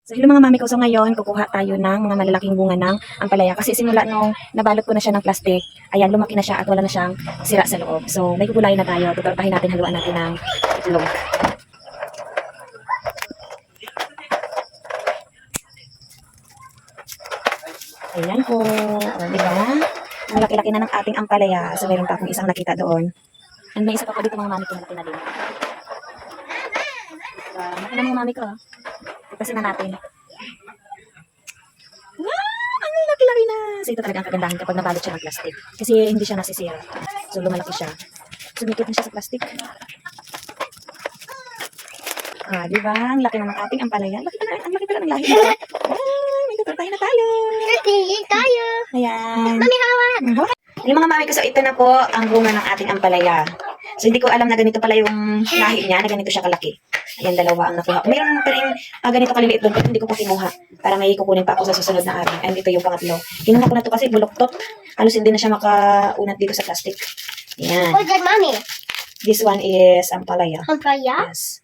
So, hello mga mami ko. So, ngayon, kukuha tayo ng mga malalaking bunga ng ampalaya. Kasi simula nung nabalot ko na siya ng plastic, ayan, lumaki na siya at wala na siyang sira sa loob. So, may gugulayin na tayo. Tutortahin natin, haluan natin ng itlog. Ayan po. O, diba? Ang laki-laki na ng ating ampalaya. So, meron pa akong isang nakita doon. And may isa pa po dito mga mami ko, malaki na din. Malaki na mga mami ko. Kasi na natin. Wow! Ang laki-laki na! So, ito talaga ang kagandahan kapag nabalot siya ng plastic. Kasi hindi siya nasisira. So, lumalaki siya. Sumikit na siya sa plastic. Ah, di ba? Ang laki na ng ating ampalaya. Ang laki pala ng lahi. Ah, may tutortahin na tayo. Tayo. Ayan. Mami, hawak. Yung mga mami ko, so ito na po ang bunga ng ating ampalaya. So, hindi ko alam na ganito pala yung lahi niya, na ganito siya kalaki. Ayan, dalawa ang nakuha. Mayroon pa rin ganito kaliliit doon, pero hindi ko po kinuha. Para may kukunin pa ako sa susunod na araw. And ito yung pangatlo. Kinuha ko na to kasi buloktot. Halos hindi na siya makaunat dito sa plastic. Ayan. What's that, Mommy? This one is ampalaya. Ampalaya? Yes.